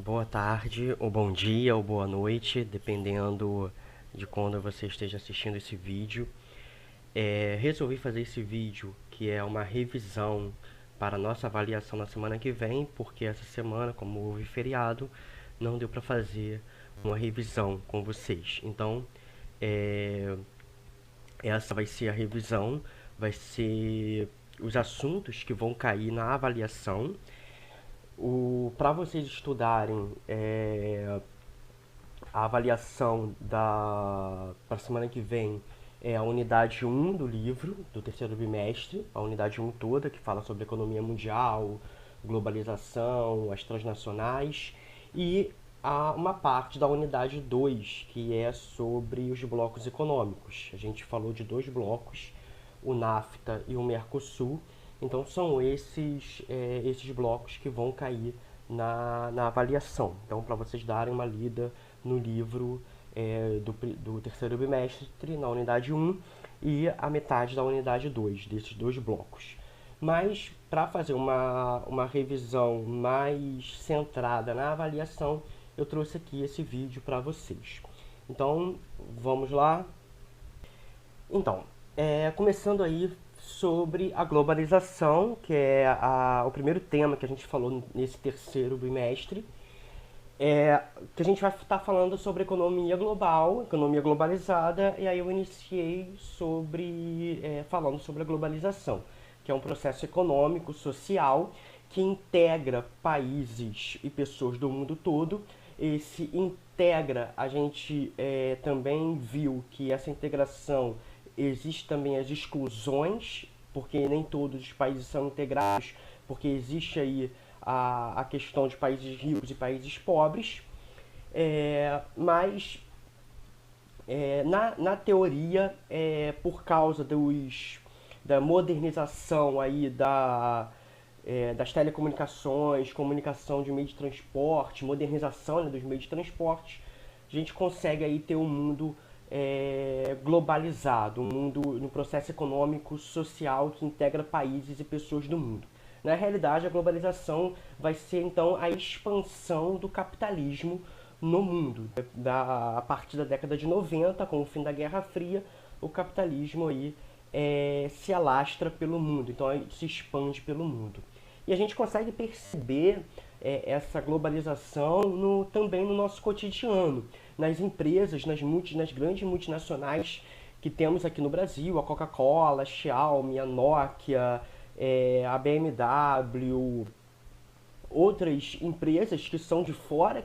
Boa tarde, ou bom dia, ou boa noite, dependendo de quando você esteja assistindo esse vídeo. Resolvi fazer esse vídeo, que é uma revisão para a nossa avaliação na semana que vem, porque essa semana, como houve feriado, não deu para fazer uma revisão com vocês. Então, é, essa vai ser a revisão, vai ser os assuntos que vão cair na avaliação. Para vocês estudarem a avaliação para a semana que vem é a unidade um do livro, do terceiro bimestre, a unidade um toda, que fala sobre economia mundial, globalização, as transnacionais, e uma parte da unidade 2 que é sobre os blocos econômicos. A gente falou de dois blocos, o NAFTA e o Mercosul, então são esses blocos que vão cair na avaliação. Então, para vocês darem uma lida no livro do terceiro bimestre, na unidade um, e a metade da unidade 2 desses dois blocos. Mas, para fazer uma revisão mais centrada na avaliação, eu trouxe aqui esse vídeo para vocês. Então, vamos lá. Então, começando aí sobre a globalização, que é o primeiro tema que a gente falou nesse terceiro bimestre, que a gente vai estar falando sobre economia global, economia globalizada, e aí eu iniciei falando sobre a globalização, que é um processo econômico, social, que integra países e pessoas do mundo todo. Esse integra, a gente também viu que essa integração existe também as exclusões, porque nem todos os países são integrados, porque existe aí a questão de países ricos e países pobres, mas na teoria, por causa da modernização aí das telecomunicações, comunicação de meio de transporte, modernização, né, dos meios de transporte, a gente consegue aí ter um mundo globalizado, um mundo no processo econômico, social que integra países e pessoas do mundo. Na realidade, a globalização vai ser então a expansão do capitalismo no mundo. A partir da década de 90, com o fim da Guerra Fria, o capitalismo aí se alastra pelo mundo, então se expande pelo mundo. E a gente consegue perceber essa globalização também no nosso cotidiano, nas empresas, nas grandes multinacionais que temos aqui no Brasil, a Coca-Cola, a Xiaomi, a Nokia, a BMW, outras empresas que são de fora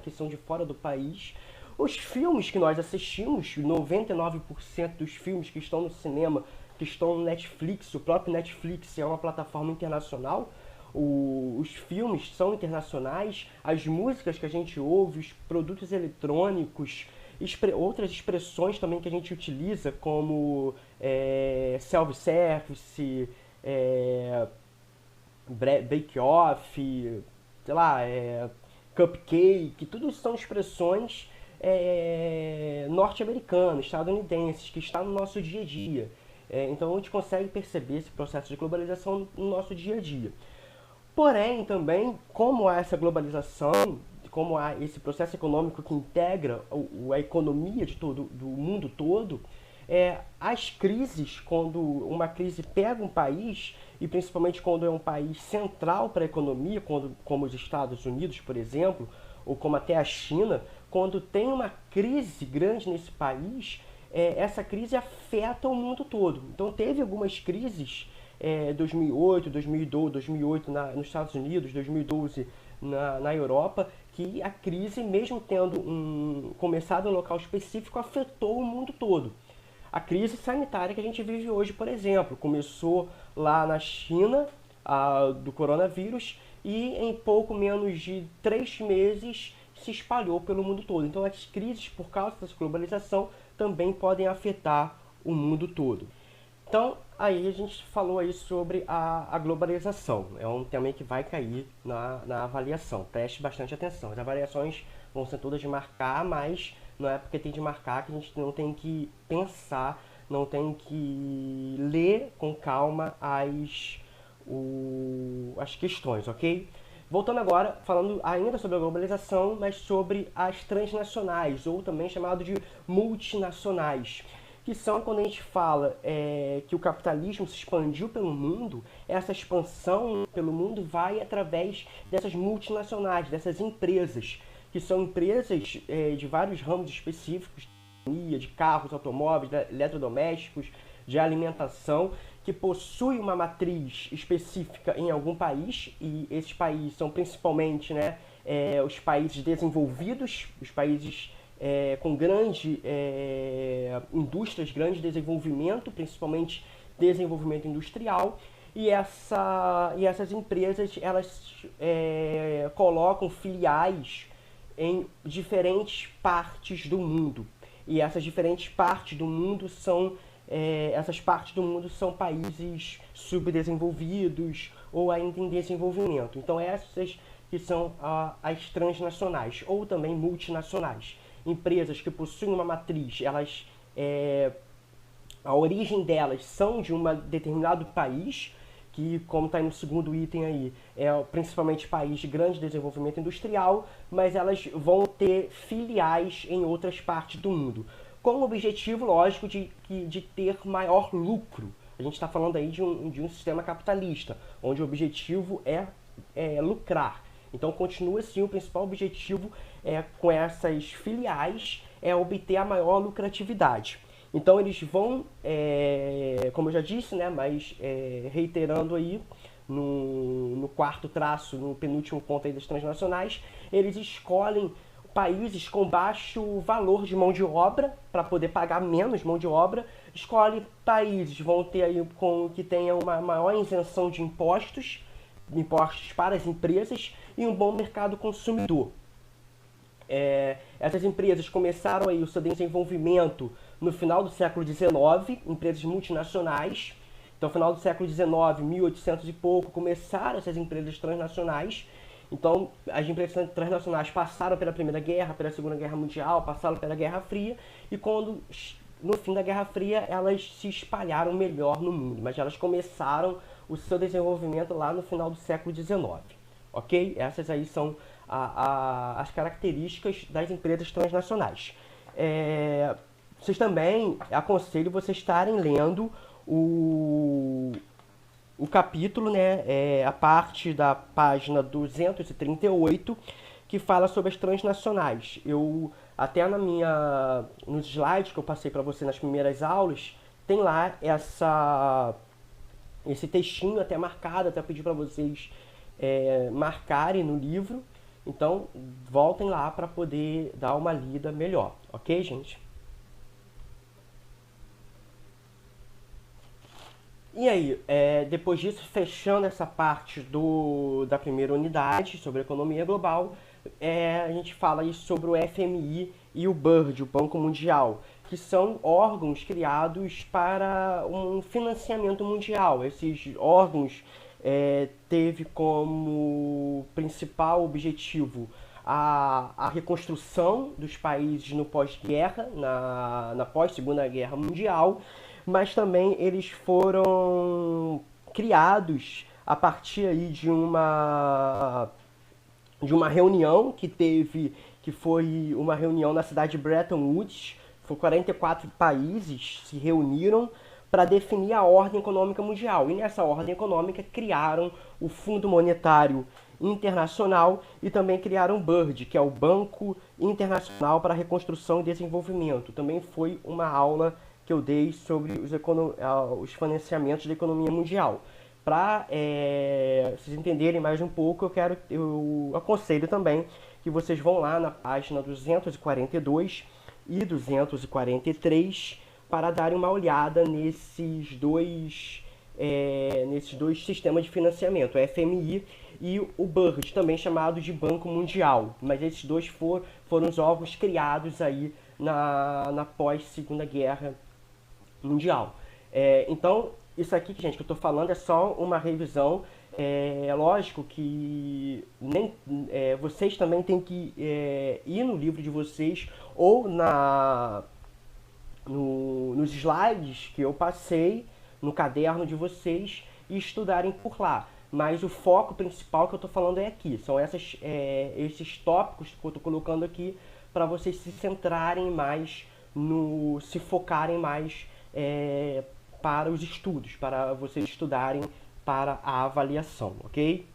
do país. Os filmes que nós assistimos, 99% dos filmes que estão no cinema, que estão no Netflix, o próprio Netflix é uma plataforma internacional, os filmes são internacionais, as músicas que a gente ouve, os produtos eletrônicos, outras expressões também que a gente utiliza, como self-service, bake-off, sei lá, cupcake, tudo são expressões norte-americanas, estadunidenses, que está no nosso dia a dia. Então a gente consegue perceber esse processo de globalização no nosso dia a dia. Porém, também, como há essa globalização, como há esse processo econômico que integra a economia do mundo todo, as crises, quando uma crise pega um país, e principalmente quando é um país central para a economia, como os Estados Unidos, por exemplo, ou como até a China, quando tem uma crise grande nesse país, essa crise afeta o mundo todo. Então teve algumas crises, 2008, 2012, 2008 nos Estados Unidos, 2012 na Europa, que a crise, mesmo tendo começado em um local específico, afetou o mundo todo. A crise sanitária que a gente vive hoje, por exemplo, começou lá na China, do coronavírus, e em pouco menos de 3 meses se espalhou pelo mundo todo. Então as crises, por causa dessa globalização, também podem afetar o mundo todo. Então, aí a gente falou aí sobre a globalização. É um tema que vai cair na avaliação. Preste bastante atenção. As avaliações vão ser todas de marcar, mas não é porque tem de marcar que a gente não tem que pensar, não tem que ler com calma as questões, ok? Voltando agora, falando ainda sobre a globalização, mas sobre as transnacionais, ou também chamado de multinacionais, que são quando a gente fala que o capitalismo se expandiu pelo mundo, essa expansão pelo mundo vai através dessas multinacionais, dessas empresas, que são empresas de vários ramos específicos, de carros, automóveis, eletrodomésticos, de alimentação, que possui uma matriz específica em algum país, e esses países são principalmente, né, os países desenvolvidos, os países com grande indústrias, grande desenvolvimento, principalmente desenvolvimento industrial, e essas empresas elas colocam filiais em diferentes partes do mundo. E essas diferentes partes do mundo são países subdesenvolvidos ou ainda em desenvolvimento. Então essas que são as transnacionais ou também multinacionais. Empresas que possuem uma matriz, a origem delas são de um determinado país, que, como está no segundo item aí, é principalmente país de grande desenvolvimento industrial, mas elas vão ter filiais em outras partes do mundo, com o objetivo, lógico, de ter maior lucro. A gente está falando aí de um sistema capitalista, onde o objetivo é lucrar. Então, continua assim, o principal objetivo com essas filiais é obter a maior lucratividade. Então eles vão, como eu já disse, né, mas reiterando aí no quarto traço, no penúltimo ponto aí das transnacionais, eles escolhem países com baixo valor de mão de obra para poder pagar menos mão de obra, escolhe países vão ter aí que tenham uma maior isenção de impostos para as empresas e um bom mercado consumidor. Essas empresas começaram aí o seu desenvolvimento no final do século XIX, empresas multinacionais. Então, no final do século XIX, 1800 e pouco, começaram essas empresas transnacionais. Então, as empresas transnacionais passaram pela Primeira Guerra, pela Segunda Guerra Mundial, passaram pela Guerra Fria, e quando, no fim da Guerra Fria, elas se espalharam melhor no mundo, mas elas começaram o seu desenvolvimento lá no final do século XIX, ok? Essas aí são as características das empresas transnacionais. Vocês também, aconselho vocês estarem lendo o capítulo, né, a parte da página 238, que fala sobre as transnacionais. Eu, até nos slides que eu passei para você nas primeiras aulas, tem lá esse textinho até marcado, até pedi para vocês marcarem no livro. Então, voltem lá para poder dar uma lida melhor, ok, gente? E aí, depois disso, fechando essa parte da primeira unidade sobre economia global, a gente fala aí sobre o FMI e o BIRD, o Banco Mundial, que são órgãos criados para um financiamento mundial. Esses órgãos teve como principal objetivo a reconstrução dos países no pós-guerra, na pós-Segunda Guerra Mundial, mas também eles foram criados a partir aí de uma reunião que foi uma reunião na cidade de Bretton Woods. Foi 44 países se reuniram para definir a ordem econômica mundial. E nessa ordem econômica criaram o Fundo Monetário Internacional e também criaram o BIRD, que é o Banco Internacional para a Reconstrução e Desenvolvimento. Também foi uma aula que eu dei sobre os financiamentos da economia mundial. Para vocês entenderem mais um pouco, eu aconselho também que vocês vão lá na página 242 e 243 para darem uma olhada nesses dois sistemas de financiamento, o FMI e o BIRD, também chamado de Banco Mundial. Mas esses dois foram os órgãos criados aí na pós-Segunda Guerra Mundial. Então, isso aqui, gente, que eu estou falando é só uma revisão. É lógico que vocês também têm que ir no livro de vocês ou nos slides que eu passei no caderno de vocês e estudarem por lá. mas o foco principal que eu estou falando é aqui. São esses tópicos que eu estou colocando aqui para vocês se centrarem mais se focarem mais para os estudos, para vocês estudarem para a avaliação, ok?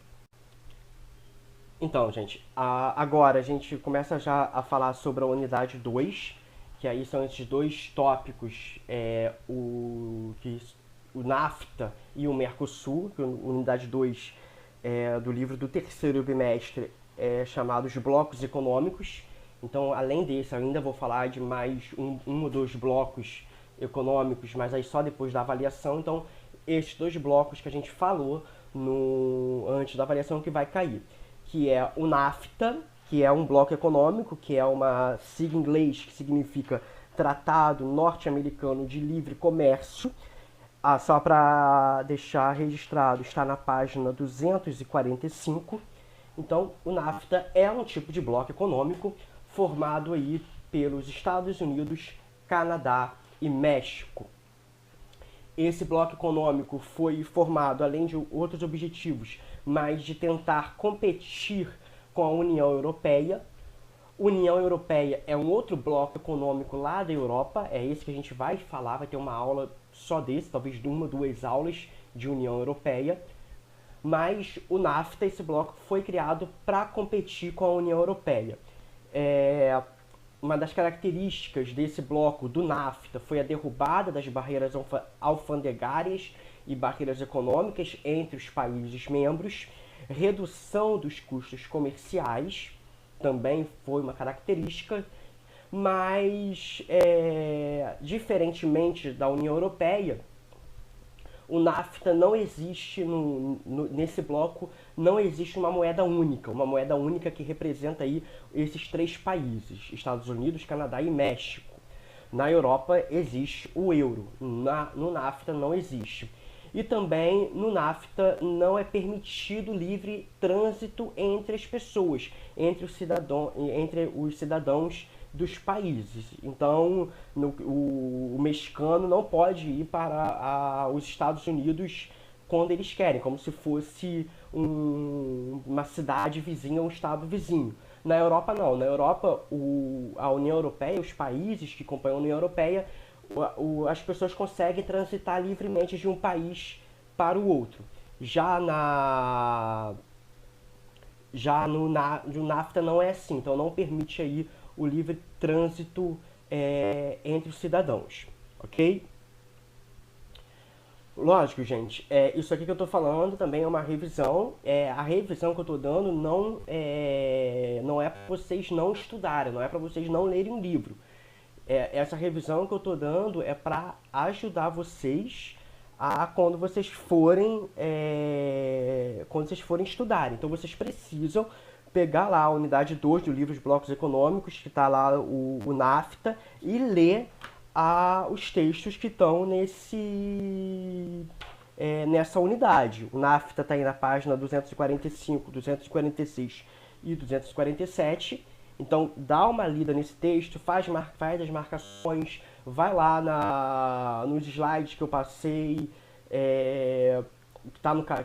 Então, gente, agora a gente começa já a falar sobre a unidade 2, que aí são esses dois tópicos, o NAFTA e o Mercosul, que a unidade 2 do livro do terceiro bimestre é chamado os blocos econômicos. Então, além desse, eu ainda vou falar de mais um ou dois blocos econômicos, mas aí só depois da avaliação. Então, esses dois blocos que a gente falou antes da avaliação que vai cair, que é o NAFTA, que é um bloco econômico, que é uma sigla em inglês que significa Tratado Norte-Americano de Livre Comércio. Só para deixar registrado, está na página 245. Então, o NAFTA é um tipo de bloco econômico formado aí pelos Estados Unidos, Canadá e México. Esse bloco econômico foi formado, além de outros objetivos, mas de tentar competir com a União Europeia. União Europeia é um outro bloco econômico lá da Europa, é esse que a gente vai falar, vai ter uma aula só desse, talvez de uma ou duas aulas de União Europeia. Mas o NAFTA, esse bloco, foi criado para competir com a União Europeia. Uma das características desse bloco do NAFTA foi a derrubada das barreiras alfandegárias e barreiras econômicas entre os países membros, redução dos custos comerciais, também foi uma característica, mas diferentemente da União Europeia, o NAFTA não existe, nesse bloco, não existe uma moeda única que representa aí esses três países, Estados Unidos, Canadá e México. Na Europa existe o euro, no NAFTA não existe. E também no NAFTA não é permitido livre trânsito entre as pessoas, entre os cidadãos dos países. Então, o mexicano não pode ir para os Estados Unidos quando eles querem, como se fosse uma cidade vizinha ou um estado vizinho. Na Europa, não. Na Europa, a União Europeia, os países que compõem a União Europeia, as pessoas conseguem transitar livremente de um país para o outro. Já no NAFTA não é assim, então não permite aí o livre trânsito entre os cidadãos, ok? Lógico, gente, isso aqui que eu estou falando também é uma revisão. A revisão que eu estou dando não é para vocês não estudarem, não é para vocês não lerem um livro. Essa revisão que eu estou dando é para ajudar vocês quando vocês forem estudar. Então vocês precisam pegar lá a unidade 2 do livro de blocos econômicos, que está lá o NAFTA, e ler os textos que estão nessa unidade. O NAFTA está aí na página 245, 246 e 247. Então dá uma lida nesse texto, faz as marcações, vai lá nos slides que eu passei,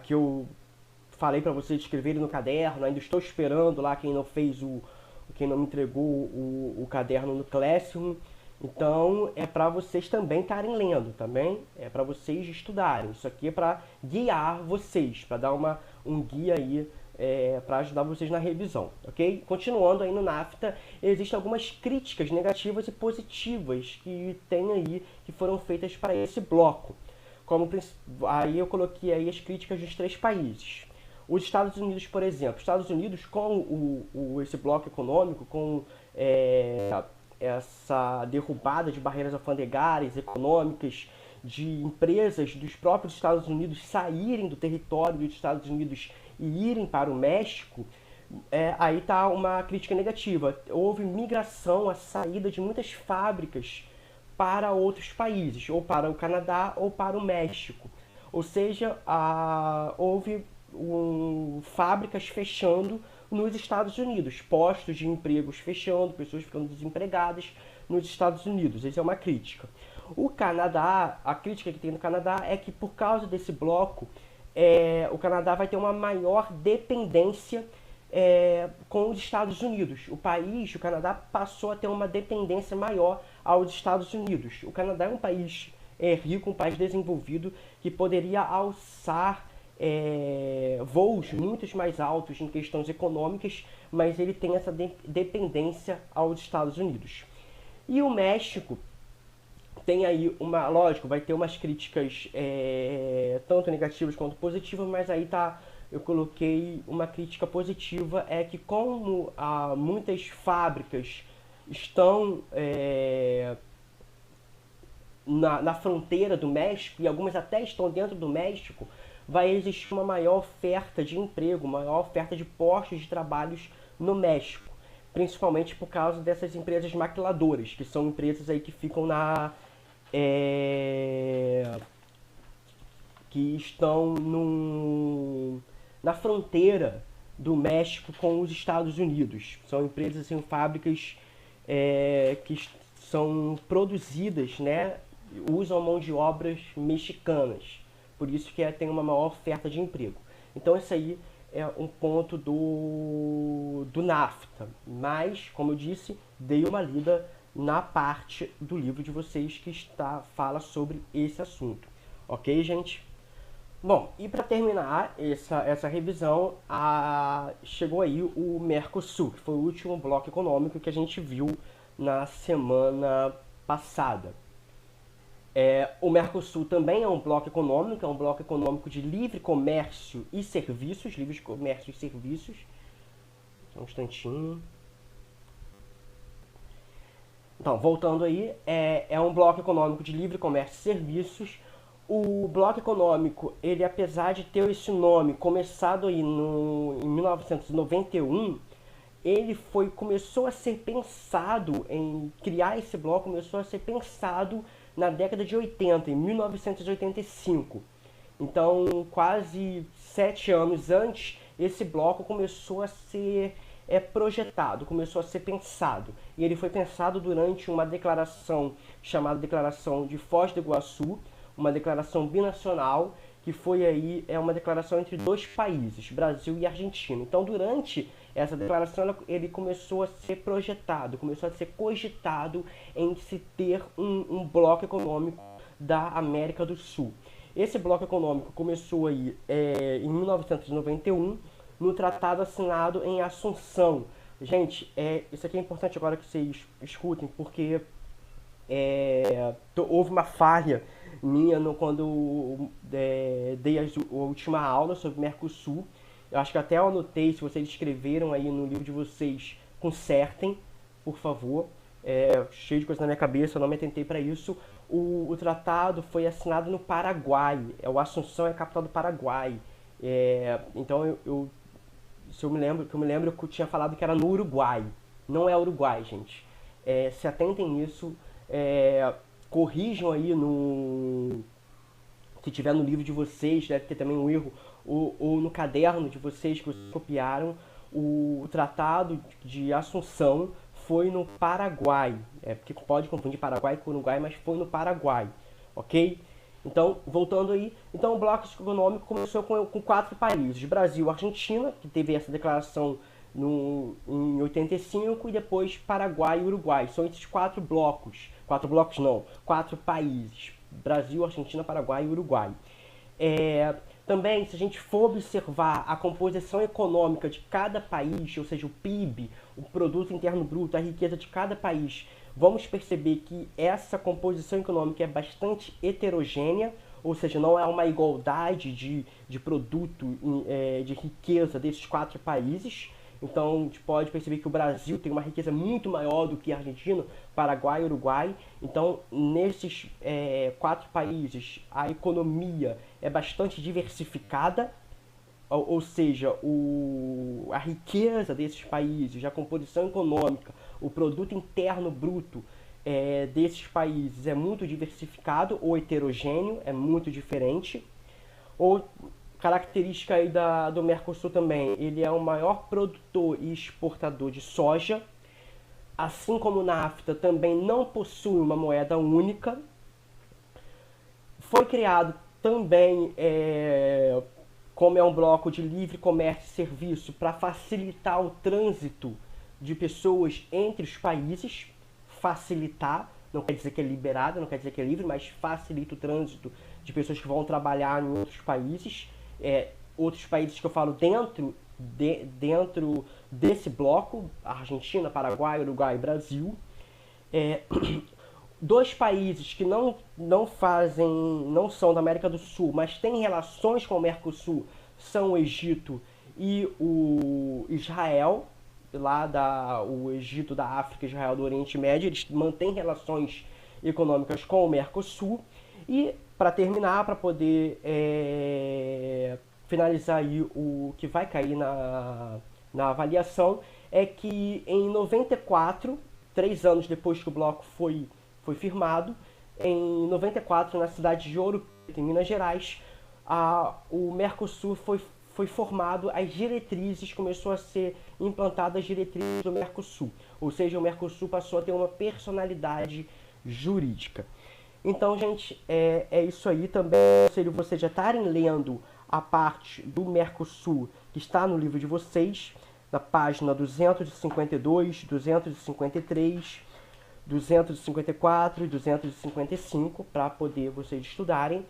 que eu falei para vocês escreverem no caderno. Ainda estou esperando lá quem não me entregou o caderno no Classroom. Então é para vocês também estarem lendo, também é para vocês estudarem. Isso aqui é para guiar vocês, para dar um guia aí, para ajudar vocês na revisão, ok? Continuando aí no NAFTA, existem algumas críticas negativas e positivas que foram feitas para esse bloco. Aí eu coloquei aí as críticas dos três países. Os Estados Unidos, por exemplo, Estados Unidos com esse bloco econômico, com essa derrubada de barreiras alfandegárias, econômicas, de empresas dos próprios Estados Unidos saírem do território dos Estados Unidos e irem para o México, aí está uma crítica negativa. Houve migração, a saída de muitas fábricas para outros países, ou para o Canadá ou para o México. Ou seja, houve fábricas fechando nos Estados Unidos, postos de empregos fechando, pessoas ficando desempregadas nos Estados Unidos. Essa é uma crítica. O Canadá, a crítica que tem no Canadá é que por causa desse bloco, o Canadá vai ter uma maior dependência com os Estados Unidos. O Canadá, passou a ter uma dependência maior aos Estados Unidos. O Canadá é um país rico, um país desenvolvido, que poderia alçar voos muito mais altos em questões econômicas, mas ele tem essa dependência aos Estados Unidos. E o México tem aí lógico, vai ter umas críticas tanto negativas quanto positivas, mas aí eu coloquei uma crítica positiva, é que como muitas fábricas estão na fronteira do México, e algumas até estão dentro do México, vai existir uma maior oferta de emprego, maior oferta de postos de trabalhos no México, principalmente por causa dessas empresas maquiladoras, que são empresas aí que ficam que estão na fronteira do México com os Estados Unidos. São empresas, assim, fábricas que são produzidas, né, usam mão de obras mexicanas. Por isso que tem uma maior oferta de emprego. Então esse aí é um ponto do NAFTA. Mas, como eu disse, dei uma lida na parte do livro de vocês que fala sobre esse assunto. Ok, gente? Bom, e para terminar essa revisão, chegou aí o Mercosul, que foi o último bloco econômico que a gente viu na semana passada. O Mercosul também é um bloco econômico de livre comércio e serviços, Só um instantinho. Então, voltando aí, é um bloco econômico de livre comércio e serviços. O bloco econômico, ele, apesar de ter esse nome começado aí em 1991, ele começou a ser pensado em criar esse bloco, começou a ser pensado na década de 80, em 1985. Então, quase 7 anos antes, esse bloco começou a ser projetado, começou a ser pensado. E ele foi pensado durante uma declaração chamada Declaração de Foz do Iguaçu, uma declaração binacional, que foi aí uma declaração entre dois países, Brasil e Argentina. Então, durante essa declaração, ele começou a ser projetado, começou a ser cogitado em se ter um bloco econômico da América do Sul. Esse bloco econômico começou aí em 1991, no tratado assinado em Assunção. Gente, isso aqui é importante agora que vocês escutem, porque houve uma falha minha quando dei a última aula sobre o Mercosul. Eu acho que até eu anotei, se vocês escreveram aí no livro de vocês, consertem, por favor. Cheio de coisa na minha cabeça, eu não me atentei para isso. O tratado foi assinado no Paraguai. O Assunção é a capital do Paraguai. Então, se eu me lembro, que eu tinha falado que era no Uruguai. Não é Uruguai, gente. Se atentem nisso. Corrijam aí se tiver no livro de vocês, deve ter também um erro, ou no caderno de vocês que vocês copiaram. O tratado de Assunção foi no Paraguai, porque pode confundir Paraguai com Uruguai, mas foi no Paraguai, ok? Então, voltando aí, o bloco econômico começou com 4 países: Brasil, Argentina, que teve essa declaração em 85, e depois Paraguai e Uruguai. São esses 4 blocos. 4 países: Brasil, Argentina, Paraguai e Uruguai. Também, se a gente for observar a composição econômica de cada país, ou seja, o PIB, o Produto Interno Bruto, a riqueza de cada país, vamos perceber que essa composição econômica é bastante heterogênea, ou seja, não é uma igualdade de produto, de riqueza desses 4 países. Então, a gente pode perceber que o Brasil tem uma riqueza muito maior do que a Argentina, Paraguai e Uruguai. Então, nesses 4 países, a economia é bastante diversificada, ou seja, a riqueza desses países, a composição econômica, o produto interno bruto desses países é muito diversificado ou heterogêneo, é muito diferente. Ou característica aí do Mercosul também, ele é o maior produtor e exportador de soja. Assim como o NAFTA, também não possui uma moeda única. Foi criado também como é um bloco de livre comércio e serviço, para facilitar o trânsito de pessoas entre os países, facilitar, não quer dizer que é liberado, não quer dizer que é livre, mas facilita o trânsito de pessoas que vão trabalhar em outros países que eu falo dentro desse bloco, Argentina, Paraguai, Uruguai e Brasil. É, dois países que não são da América do Sul, mas têm relações com o Mercosul, são o Egito e o Israel, o Egito da África, Israel do Oriente Médio. Eles mantêm relações econômicas com o Mercosul. E para terminar, para poder finalizar aí o que vai cair na avaliação, é que em 94, 3 anos depois que o bloco foi firmado, em 94, na cidade de Ouro Preto, em Minas Gerais, o Mercosul foi formado, as diretrizes, começou a ser implantadas as diretrizes do Mercosul. Ou seja, o Mercosul passou a ter uma personalidade jurídica. Então, gente, é isso aí. Também aconselho vocês já estarem lendo a parte do Mercosul que está no livro de vocês, na página 252, 253, 254 e 255, para poder vocês estudarem.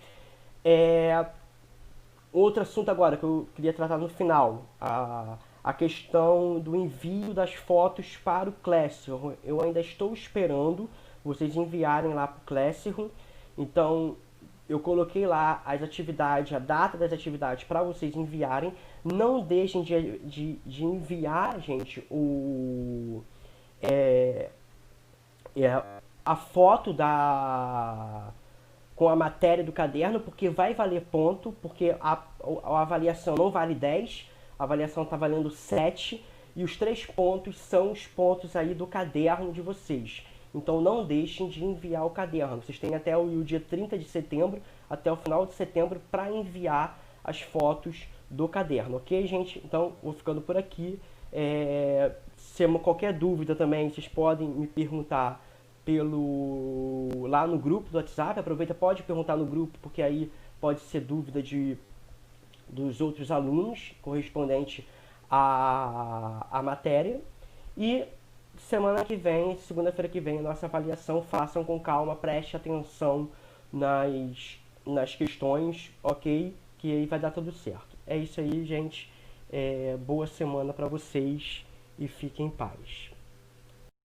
Outro assunto agora que eu queria tratar no final, a questão do envio das fotos para o Classroom. Eu ainda estou esperando vocês enviarem lá para o Classroom. Então, eu coloquei lá as atividades, a data das atividades para vocês enviarem. Não deixem de enviar, gente, a foto com a matéria do caderno, porque vai valer ponto, porque a avaliação não vale 10, a avaliação está valendo 7, e os 3 pontos são os pontos aí do caderno de vocês. Então não deixem de enviar o caderno. Vocês têm até o dia 30 de setembro, até o final de setembro, para enviar as fotos do caderno, ok, gente? Então, vou ficando por aqui. Se qualquer dúvida também, vocês podem me perguntar lá no grupo do WhatsApp. Aproveita, pode perguntar no grupo, porque aí pode ser dúvida dos outros alunos correspondente à matéria. E semana que vem, segunda-feira que vem, a nossa avaliação. Façam com calma, preste atenção nas questões, ok? Que aí vai dar tudo certo. É isso aí, gente. Boa semana para vocês e fiquem em paz.